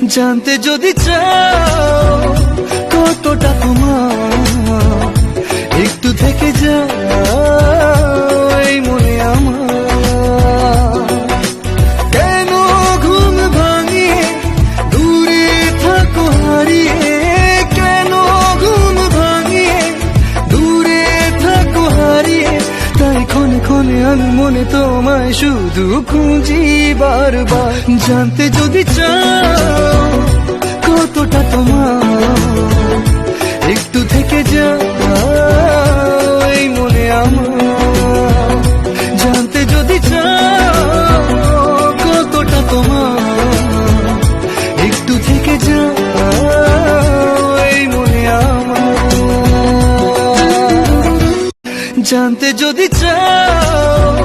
জানতে যদি চাও কতটা তোমার, একটু থেকে যাও এই মনে আমার। কেন ঘুম ভাঙিয়ে দূরে থাকো হারিয়ে, কেন ঘুম ভাঙিয়ে দূরে থাকো হারিয়ে, তাই ক্ষণে ক্ষণে আমি মনে তোমায় শুধু খুঁজি বারবার। জানতে যদি চাও কতটা তোমার, একটু থেকে যাও এই মনে আমার। জানতে যদি চাও কতটা তোমার, একটু থেকে যাও এই মনে আমার। জানতে যদি চাও